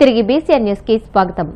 తిరిగి BCN news కి స్వాగతం.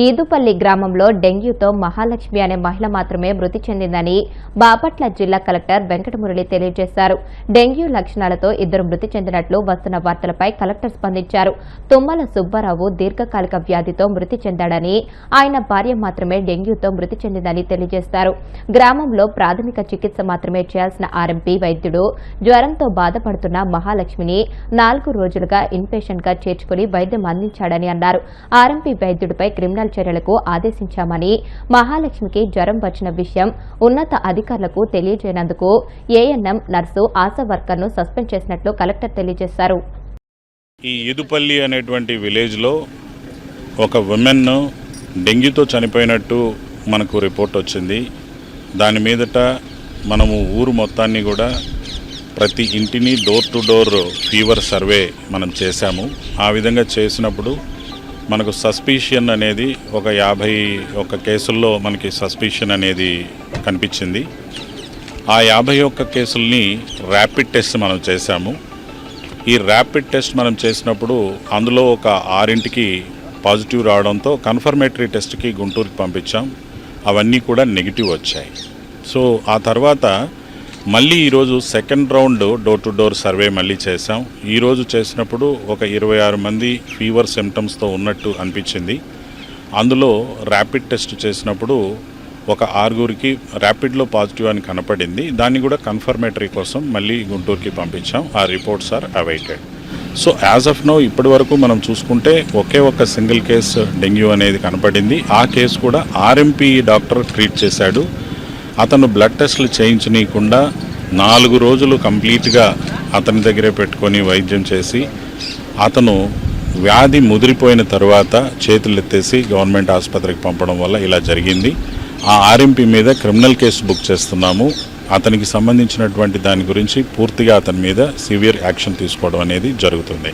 ఈదుపల్లి గ్రామంలో డెంగ్యూతో మహాలక్ష్మి అనే మహిళ మాత్రమే మృతి చెందిందని బాపట్ల జిల్లా కలెక్టర్ వెంకటమురళి తెలియజేశారు. డెంగ్యూ లక్షణాలతో ఇద్దరు మృతి చెందినట్లు వస్తున్న వార్తలపై కలెక్టర్ స్పందించారు. తుమ్మల సుబ్బారావు దీర్ఘకాలిక వ్యాధితో మృతి చెందాడని, ఆయన భార్య మాత్రమే డెంగ్యూతో మృతి చెందిందని తెలియజేశారు. గ్రామంలో ప్రాథమిక చికిత్స మాత్రమే చేయాల్సిన ఆర్ఎంపీ వైద్యుడు జ్వరంతో బాధపడుతున్న మహాలక్ష్మిని 4 రోజులుగా ఇన్పేషెంట్ గా చేర్చుకుని వైద్యం అందించాడని అన్నారు. ఆర్ఎంపీ వైద్యుడిపై క్రిమినల్ చర్యలకు ఆదేశించామని, మహాలక్ష్మికి జ్వరం వచ్చిన విషయం ఉన్నత అధికారులకు తెలియజేయనందుకు ఏఎన్ఎం, నర్సు, ఆశా వర్కర్ను సస్పెండ్ చేసినట్లు కలెక్టర్ తెలియజేశారు. ఈ ఈదుపల్లి అనేటువంటి విలేజ్లో ఒక విమెన్ డెంగ్యూతో చనిపోయినట్టు మనకు రిపోర్ట్ వచ్చింది. దాని మీదట మనము ఊరు మొత్తాన్ని కూడా ప్రతి ఇంటిని door to door fever survey మనం చేశాము. ఆ విధంగా చేసినప్పుడు మనకు సస్పిషన్ అనేది ఒక 51 కేసుల్లో మనకి సస్పిషన్ అనేది కనిపించింది. ఆ 51 కేసుల్ని ర్యాపిడ్ టెస్ట్ మనం చేశాము. ఈ ర్యాపిడ్ టెస్ట్ మనం చేసినప్పుడు అందులో ఒక 6కి పాజిటివ్ రావడంతో కన్ఫర్మేటరీ టెస్ట్కి గుంటూరుకి పంపించాం. అవన్నీ కూడా నెగిటివ్ వచ్చాయి. సో ఆ తర్వాత మళ్ళీ ఈరోజు second round door to door survey మళ్ళీ చేసాం. ఈరోజు చేసినప్పుడు ఒక 26 మంది ఫీవర్ సిమ్టమ్స్తో ఉన్నట్టు అనిపించింది. అందులో ర్యాపిడ్ టెస్ట్ చేసినప్పుడు ఒక 6గురికి ర్యాపిడ్లో పాజిటివ్ అని కనపడింది. దాన్ని కూడా కన్ఫర్మేటరీ కోసం మళ్ళీ గుంటూరుకి పంపించాం. ఆ reports are awaited. So as of now ఇప్పటి వరకు మనం చూసుకుంటే ఒకే ఒక సింగిల్ కేసు డెంగ్యూ అనేది కనపడింది. ఆ కేసు కూడా ఆర్ఎంపీ డాక్టర్ ట్రీట్ చేశాడు. అతను బ్లడ్ టెస్టులు చేయించనీయకుండా 4 రోజులు కంప్లీట్గా అతని దగ్గరే పెట్టుకొని వైద్యం చేసి అతను వ్యాధి ముదిరిపోయిన తర్వాత చేతులు ఎత్తేసి గవర్నమెంట్ ఆసుపత్రికి పంపడం వల్ల ఇలా జరిగింది. ఆ ఆర్ఎంపీ మీద క్రిమినల్ కేసు బుక్ చేస్తున్నాము. అతనికి సంబంధించినటువంటి దాని గురించి పూర్తిగా అతని మీద సివియర్ యాక్షన్ తీసుకోవడం అనేది జరుగుతుంది.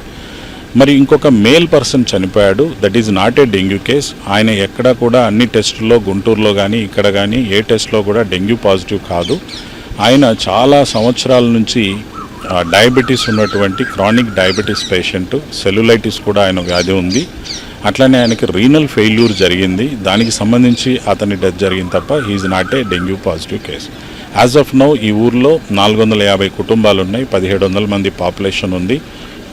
మరి ఇంకొక మేల్ పర్సన్ చనిపోయాడు. That is not a dengue case. ఆయన ఎక్కడ కూడా అన్ని టెస్టుల్లో గుంటూరులో కానీ ఇక్కడ కానీ ఏ టెస్ట్లో కూడా డెంగ్యూ పాజిటివ్ కాదు. ఆయన చాలా సంవత్సరాల నుంచి డయాబెటీస్ ఉన్నటువంటి క్రానిక్ డయాబెటీస్ పేషెంట్. సెల్యులైటిస్ కూడా ఆయన వ్యాధి ఉంది. అట్లనే ఆయనకి రీనల్ ఫెయిల్యూర్ జరిగింది. దానికి సంబంధించి అతని డెత్ జరిగింది తప్ప he is not a dengue positive case. As of now ఈ ఊర్లో 450 కుటుంబాలు ఉన్నాయి. 1700 మంది పాపులేషన్ ఉంది.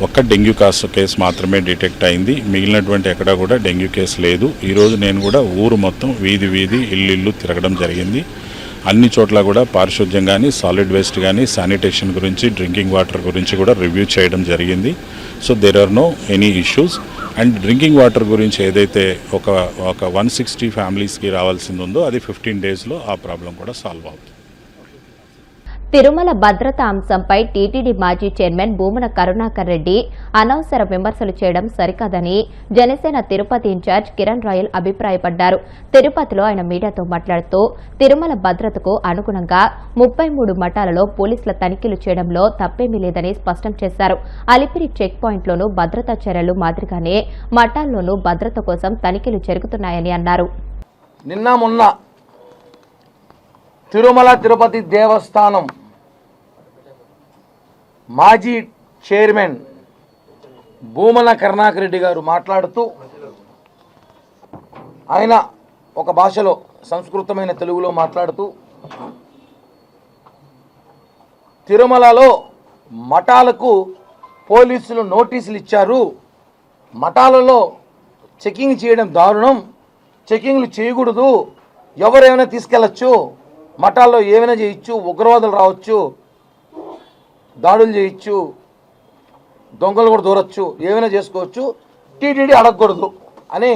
ఒక్క డెంగ్యూ కేసు మాత్రమే డిటెక్ట్ అయింది. మిగిలినటువంటి ఎక్కడా కూడా డెంగ్యూ కేసు లేదు. ఈరోజు నేను కూడా ఊరు మొత్తం వీధి వీధి ఇల్లు తిరగడం జరిగింది. అన్ని చోట్ల కూడా పారిశుద్ధ్యం కానీ, సాలిడ్ వేస్ట్ కానీ, శానిటేషన్ గురించి, డ్రింకింగ్ వాటర్ గురించి కూడా రివ్యూ చేయడం జరిగింది. So there are no any issues. And drinking water గురించి ఏదైతే ఒక 160 ఫ్యామిలీస్కి రావాల్సింది ఉందో అది 15 డేస్లో ఆ ప్రాబ్లం కూడా సాల్వ్ అవుతుంది. తిరుమల భద్రతా అంశంపై టీటీడీ మాజీ చైర్మన్ భూమన కరుణాకర్ రెడ్డి అనవసర విమర్శలు చేయడం సరికాదని జనసేన తిరుపతి ఇన్ఛార్జ్ కిరణ్ రాయల్ అభిప్రాయపడ్డారు. తిరుపతిలో ఆయన మీడియాతో మాట్లాడుతూ తిరుమల భద్రతకు అనుగుణంగా 33 మఠాలలో పోలీసుల తనిఖీలు చేయడంలో తప్పేమీ లేదని స్పష్టం చేశారు. అలిపిరి చెక్ పాయింట్లోనూ భద్రతా చర్యలు మాదిరిగానే మఠాల్లోనూ భద్రత కోసం తనిఖీలు జరుగుతున్నాయని అన్నారు. నిన్న మొన్న తిరుమల తిరుపతి దేవస్థానం మాజీ చైర్మన్ భూమన కరుణాకర్ రెడ్డి గారు మాట్లాడుతూ ఆయన ఒక భాషలో సంస్కృతమైన తెలుగులో మాట్లాడుతూ తిరుమలలో మఠాలకు పోలీసులు నోటీసులు ఇచ్చారు. మఠాలలో చెకింగ్ చేయడం దారుణం, చెకింగ్లు చేయకూడదు, ఎవరైనా తీసుకెళ్ళచ్చు, మఠాల్లో ఏమైనా చేయొచ్చు, ఉగ్రవాదులు రావచ్చు, దాడులు చేయొచ్చు, దొంగలు కూడా దూరచ్చు, ఏమైనా చేసుకోవచ్చు, టీటీడీ అడగకూడదు అని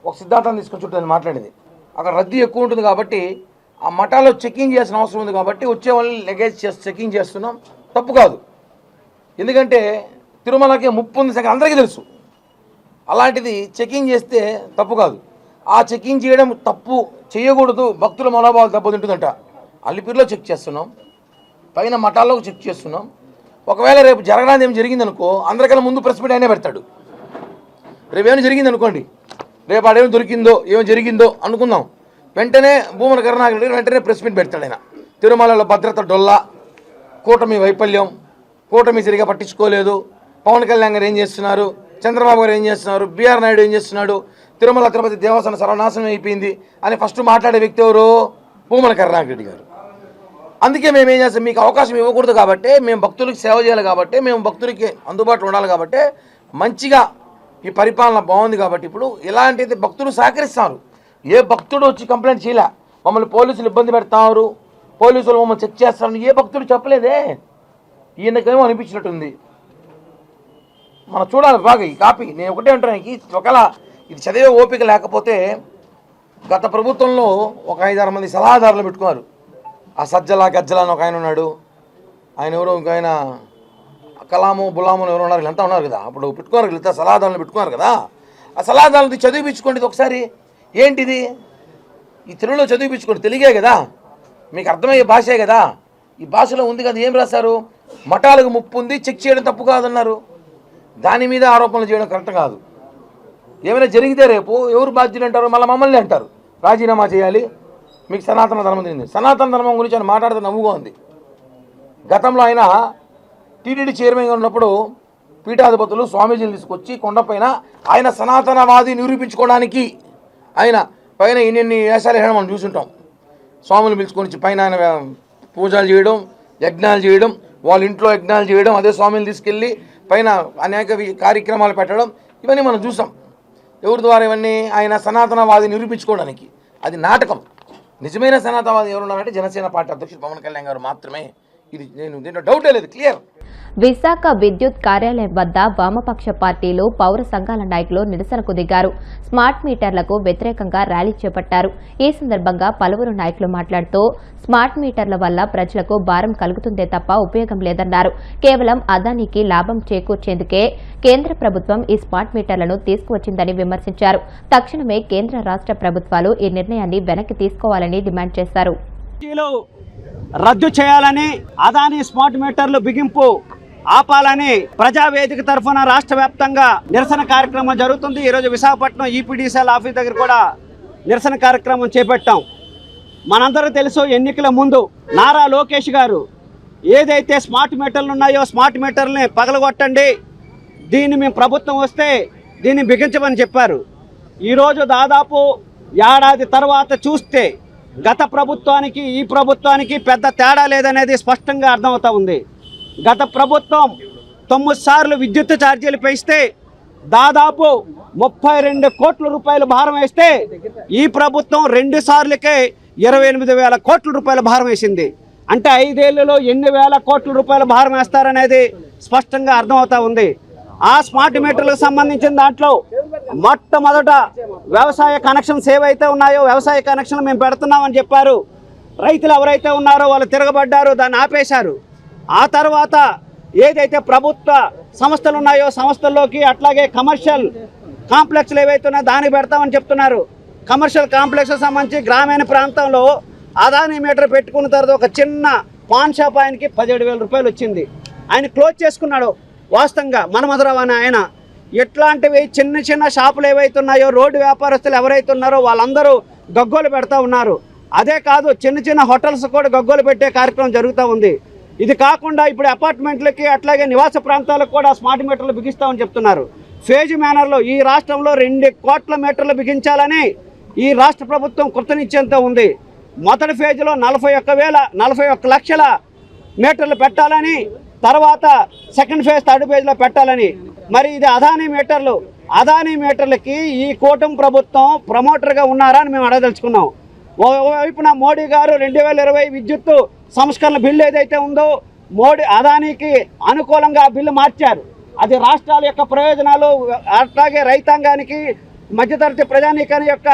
ఒక సిద్ధాంతాన్ని తీసుకొచ్చుంటుంది మాట్లాడేది. అక్కడ రద్దీ ఎక్కువ ఉంటుంది కాబట్టి ఆ మఠాల్లో చెకింగ్ చేయాల్సిన అవసరం ఉంది కాబట్టి వచ్చే వాళ్ళని లగేజ్ చెకింగ్ చేస్తున్నాం. తప్పు కాదు, ఎందుకంటే తిరుమలకి ముప్పు ఉంది సంగతి అందరికీ తెలుసు. అలాంటిది చెకింగ్ చేస్తే తప్పు కాదు. ఆ చెకింగ్ చేయడం తప్పు చేయకూడదు, భక్తుల మనోభావాలు దెబ్బతింటుందంట. అలిపిరిలో చెక్ చేస్తున్నాం, పైన మఠాల్లో చెక్ చేస్తున్నాం. ఒకవేళ రేపు జరగడానికి ఏం జరిగిందనుకో అందరికన్నా ముందు ప్రెస్ మీట్ అయినా పెడతాడు. రేపు ఏమైనా జరిగింది అనుకోండి, రేపు ఆడేమో దొరికిందో ఏమో జరిగిందో అనుకుందాం, వెంటనే భూమన కరుణాకర్ రెడ్డి వెంటనే ప్రెస్ మీట్ పెడతాడు. ఆయన తిరుమలలో భద్రత డొల్లా, కూటమి వైఫల్యం, కూటమి సరిగా పట్టించుకోలేదు, పవన్ కళ్యాణ్ గారు ఏం చేస్తున్నారు, చంద్రబాబు గారు ఏం చేస్తున్నారు, బీఆర్ నాయుడు ఏం చేస్తున్నాడు, తిరుమల తిరుపతి దేవస్థానం సర్వనాశనం అయిపోయింది అని ఫస్ట్ మాట్లాడే వ్యక్తి ఎవరు? భూమన కరుణాకర్ రెడ్డి గారు. అందుకే మేము ఏం చేస్తాం, మీకు అవకాశం ఇవ్వకూడదు కాబట్టి, మేము భక్తులకి సేవ చేయాలి కాబట్టి, మేము భక్తులకి అందుబాటులో ఉండాలి కాబట్టి, మంచిగా ఈ పరిపాలన బాగుంది కాబట్టి ఇప్పుడు ఇలాంటిది భక్తులు సహకరిస్తారు. ఏ భక్తుడు వచ్చి కంప్లైంట్ చేయలే, మమ్మల్ని పోలీసులు ఇబ్బంది పెడతారు, పోలీసులు మమ్మల్ని చెక్ చేస్తారని ఏ భక్తుడు చెప్పలేదే. ఈయనకేమో అనిపించినట్టుంది. మనం చూడాలి బాగా ఈ కాపీ. నేను ఒకటే అంటానికి, ఒకవేళ ఇది చదివే ఓపిక లేకపోతే గత ప్రభుత్వంలో ఒక 5-6 మంది సలహాదారులు పెట్టుకున్నారు. ఆ సజ్జల గజ్జల అని ఒక ఆయన ఉన్నాడు, ఆయన ఎవరో ఇంకాయన కలాము బులాము ఎవరు ఉన్నారు, వీళ్ళంతా ఉన్నారు కదా. అప్పుడు పెట్టుకున్నారు, వీళ్ళంతా సలహాదారులు పెట్టుకున్నారు కదా. ఆ సలహాదారులది చదివిపించుకోండి ఒకసారి. ఏంటిది ఈ తెలుగులో చదివిపించుకోండి, తెలుగే కదా, మీకు అర్థమయ్యే భాషే కదా. ఈ భాషలో ఉంది కదా. ఏం రాశారు? మఠాలకు ముప్పు ఉంది, చెక్ చేయడం తప్పు కాదన్నారు. దాని మీద ఆరోపణలు చేయడం కరెక్ట్ కాదు. ఏమైనా జరిగితే రేపు ఎవరు బాధ్యులు అంటారు? మళ్ళీ మమ్మల్ని అంటారు రాజీనామా చేయాలి, మీకు సనాతన ధర్మం తెలియదు. సనాతన ధర్మం గురించి ఆయన మాట్లాడితే నవ్వుగా ఉంది. గతంలో ఆయన టీటీడీ చైర్మన్గా ఉన్నప్పుడు పీఠాధిపతులు స్వామీజీని తీసుకొచ్చి కొండపైన ఆయన సనాతనవాది నిరూపించుకోవడానికి ఆయన పైన ఇన్ని వేషాలు వేయడం మనం చూసుంటాం. స్వాములు పిలుచుకొని పైన ఆయన పూజలు చేయడం, యజ్ఞాలు చేయడం, వాళ్ళ ఇంట్లో యజ్ఞాలు చేయడం, అదే స్వామిని తీసుకెళ్ళి పైన అనేక కార్యక్రమాలు పెట్టడం, ఇవన్నీ మనం చూసాం. ఎవరి ద్వారా? ఇవన్నీ ఆయన సనాతనవాది నిరూపించుకోవడానికి. అది నాటకం. నిజమైన సనాతనవాది ఎవరున్నారంటే జనసేన పార్టీ అధ్యక్షుడు పవన్ కళ్యాణ్ గారు మాత్రమే. ఇది నేను దీంట్లో డౌటే లేదు, క్లియర్. విశాఖ విద్యుత్ కార్యాలయం వద్ద వామపక్ష పార్టీలు, పౌర సంఘాల నాయకులు నిరసనకు దిగారు. స్మార్ట్ మీటర్లకు వ్యతిరేకంగా ర్యాలీ చేపట్టారు. ఈ సందర్భంగా పలువురు నాయకులు మాట్లాడుతూ స్మార్ట్ మీటర్ల వల్ల ప్రజలకు భారం కలుగుతుందే తప్ప ఉపయోగం లేదన్నారు. కేవలం అదానికి లాభం చేకూర్చేందుకే కేంద్ర ప్రభుత్వం ఈ స్మార్ట్ మీటర్లను తీసుకువచ్చిందని విమర్శించారు. తక్షణమే కేంద్ర రాష్ట్ర ప్రభుత్వాలు ఈ నిర్ణయాన్ని వెనక్కి తీసుకోవాలని డిమాండ్ చేశారు. రద్దు చేయాలని, అదాని స్మార్ట్ మీటర్లు బిగింపు ఆపాలని ప్రజావేదిక తరఫున రాష్ట్ర వ్యాప్తంగా నిరసన కార్యక్రమం జరుగుతుంది. ఈరోజు విశాఖపట్నం ఈపీడీసీఎల్ ఆఫీస్ దగ్గర కూడా నిరసన కార్యక్రమం చేపట్టాం. మనందరూ తెలుసు, ఎన్నికల ముందు నారా లోకేష్ గారు ఏదైతే స్మార్ట్ మీటర్లు ఉన్నాయో స్మార్ట్ మీటర్లని పగలగొట్టండి, దీన్ని మేము ప్రభుత్వం వస్తే దీన్ని బిగించమని చెప్పారు. ఈరోజు దాదాపు ఏడాది తర్వాత చూస్తే గత ప్రభుత్వానికి ఈ ప్రభుత్వానికి పెద్ద తేడా లేదనేది స్పష్టంగా అర్థమవుతా ఉంది. గత ప్రభుత్వం 9 సార్లు విద్యుత్ ఛార్జీలు పెంచితే దాదాపు 32 కోట్ల రూపాయలు భారం వేస్తే ఈ ప్రభుత్వం 2 సార్లకే 28,000 కోట్ల రూపాయల భారం వేసింది. అంటే 5 ఏళ్లలో ఎన్ని వేల కోట్ల రూపాయల భారం వేస్తారనేది స్పష్టంగా అర్థమవుతా ఉంది. ఆ స్మార్ట్ మీటర్లకు సంబంధించిన దాంట్లో మొట్టమొదట వ్యవసాయ కనెక్షన్స్ ఏవైతే ఉన్నాయో వ్యవసాయ కనెక్షన్లు మేము పెడుతున్నామని చెప్పారు. రైతులు ఎవరైతే ఉన్నారో వాళ్ళు తిరగబడ్డారు, దాన్ని ఆపేశారు. ఆ తర్వాత ఏదైతే ప్రభుత్వ సంస్థలు ఉన్నాయో సంస్థల్లోకి అట్లాగే కమర్షియల్ కాంప్లెక్స్లు ఏవైతే ఉన్నాయో దానికి పెడతామని చెప్తున్నారు. కమర్షియల్ కాంప్లెక్స్కి సంబంధించి గ్రామీణ ప్రాంతంలో అదాని మీటర్ పెట్టుకున్న తర్వాత ఒక చిన్న పాన్ షాప్ ఆయనకి 17,000 రూపాయలు వచ్చింది. ఆయన క్లోజ్ చేసుకున్నాడు. వాస్తవంగా మనమధరావు అని ఆయన ఇట్లాంటివి చిన్న చిన్న షాపులు ఏవైతే ఉన్నాయో రోడ్డు వ్యాపారస్తులు ఎవరైతే ఉన్నారో వాళ్ళందరూ గగ్గోలు పెడతా ఉన్నారు. అదే కాదు, చిన్న చిన్న హోటల్స్ కూడా గగ్గోలు పెట్టే కార్యక్రమం జరుగుతూ ఉంది. ఇది కాకుండా ఇప్పుడు అపార్ట్మెంట్లకి అట్లాగే నివాస ప్రాంతాలకు కూడా స్మార్ట్ మీటర్లు బిగిస్తామని చెప్తున్నారు. ఫేజ్ మేనర్లో ఈ రాష్ట్రంలో 2 కోట్ల మీటర్లు బిగించాలని ఈ రాష్ట్ర ప్రభుత్వం కృతనిశ్చయంత ఉంది. మొదటి ఫేజ్లో 41 లక్షల మీటర్లు పెట్టాలని, తర్వాత సెకండ్ ఫేజ్ థర్డ్ ఫేజ్లో పెట్టాలని. మరి ఇది అదానీ మీటర్లు. అదానీ మీటర్లకి ఈ కూటమి ప్రభుత్వం ప్రమోటర్గా ఉన్నారా అని మేము అడగదలుచుకున్నాం. ఓవైపున మోడీ గారు 2020 విద్యుత్తు సంస్కరణ బిల్లు ఏదైతే ఉందో అదానీకి అనుకూలంగా ఆ బిల్లు మార్చారు. అది రాష్ట్రాల యొక్క ప్రయోజనాలు అట్లాగే రైతాంగానికి మధ్యతరగతి ప్రజానీకాని యొక్క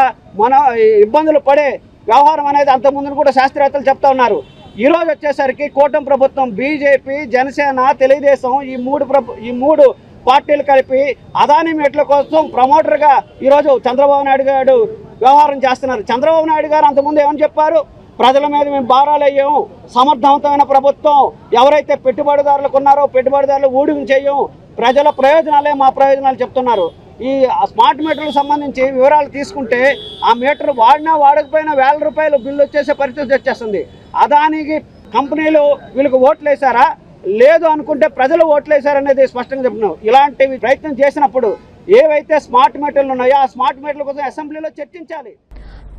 ఇబ్బందులు పడే వ్యవహారం అనేది అంతకుముందు కూడా శాస్త్రవేత్తలు చెప్తా ఉన్నారు. ఈరోజు వచ్చేసరికి కూటమి ప్రభుత్వం బీజేపీ, జనసేన, తెలుగుదేశం ఈ మూడు పార్టీలు కలిపి అదానీ మీటర్ల కోసం ప్రమోటర్గా ఈరోజు చంద్రబాబు నాయుడు గారు వ్యవహారం చేస్తున్నారు. చంద్రబాబు నాయుడు గారు అంతకుముందు ఏమని చెప్పారు? ప్రజల మీద మేము భారాలు అయ్యాము, సమర్థవంతమైన ప్రభుత్వం, ఎవరైతే పెట్టుబడిదారులకు ఉన్నారో పెట్టుబడిదారులు ఊడిగం చేయం, ప్రజల ప్రయోజనాలే మా ప్రయోజనాలు చెప్తున్నారు. ఈ స్మార్ట్ మీటర్లకు సంబంధించి వివరాలు తీసుకుంటే ఆ మీటర్ వాడినా వాడకపోయినా 1000 రూపాయలు బిల్లు వచ్చేసే పరిస్థితి వచ్చేస్తుంది. అదానికి కంపెనీలు వీళ్ళకి ఓట్లు వేశారా? లేదు అనుకుంటే ప్రజలు ఓట్లేశారనేది స్పష్టంగా చెప్తున్నాం. ఇలాంటివి ప్రయత్నం చేసినప్పుడు ఏవైతే స్మార్ట్ మీటర్లు ఉన్నాయో ఆ స్మార్ట్ మీటర్ల కోసం అసెంబ్లీలో చర్చించాలి.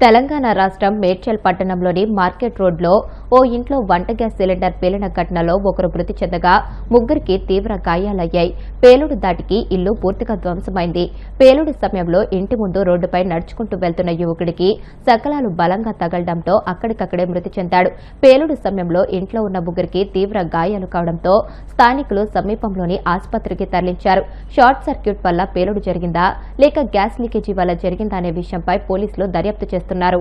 తెలంగాణ రాష్ట్రం మేడ్చల్ పట్టణంలోని మార్కెట్ రోడ్లో ఓ ఇంట్లో వంట గ్యాస్ సిలిండర్ పేలిన ఘటనలో ఒకరు మృతి చెందగా ముగ్గురికి తీవ్ర గాయాలయ్యాయి. పేలుడు దాటికి ఇల్లు పూర్తిగా ధ్వంసమైంది. పేలుడు సమయంలో ఇంటి ముందు రోడ్డుపై నడుచుకుంటూ వెళ్తున్న యువకుడికి సకలాలు బలంగా తగలడంతో అక్కడికక్కడే మృతి చెందాడు. పేలుడు సమయంలో ఇంట్లో ఉన్న ముగ్గురికి తీవ్ర గాయాలు కావడంతో స్థానికులు సమీపంలోని ఆసుపత్రికి తరలించారు. షార్ట్ సర్క్యూట్ వల్ల పేలుడు జరిగిందా లేక గ్యాస్ లీకేజీ వల్ల జరిగిందా అనే విషయంపై పోలీసులు దర్యాప్తు చేస్తున్నారు.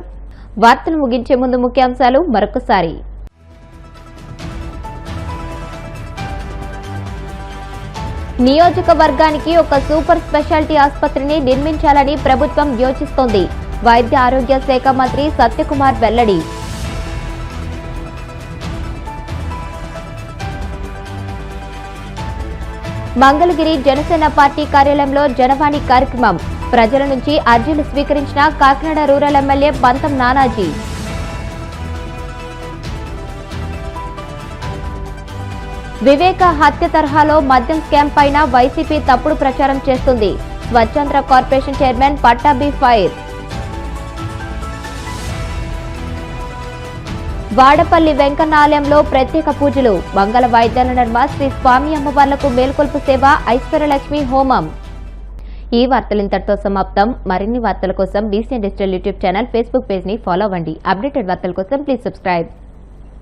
వార్తలు ముగించే ముందు ముఖ్యాంశాలు మరొకసారి. నియోజకవర్గానికి ఒక సూపర్ స్పెషాలిటీ ఆసుపత్రిని నిర్మించాలని ప్రభుత్వం యోచిస్తోంది. వైద్య ఆరోగ్య శాఖ మంత్రి సత్యకుమార్ వెల్లడి. మంగళగిరి జనసేన పార్టీ కార్యాలయంలో జనవాణి కార్యక్రమం. ప్రజల నుంచి అర్జీలు స్వీకరించిన కాకినాడ రూరల్ ఎమ్మెల్యే పంతం నానాజీ. వివేక హత్య తరహాలో మద్యం స్కామ్ పైన వైసీపీ తప్పుడు ప్రచారం చేస్తుంది. స్వచ్ఛంద్ర corporation chairman Pattabhi fire. Vadapalli Venkanna ఆలయంలో ప్రత్యేక పూజలు. మంగళ వాయిద్యాల నడుమ శ్రీ స్వామి అమ్మవార్లకు మేల్కొల్పు సేవ, ఐశ్వర్యలక్ష్మి హోమం. ఈ వార్తలు ఇంతటితో సమాప్తం. మరిన్ని వార్తల కోసం BCN digital YouTube channel, Facebook page ని ఫాలో అవ్వండి. అప్డేటెడ్ వార్తల కోసం ప్లీజ్ సబ్స్క్రైబ్.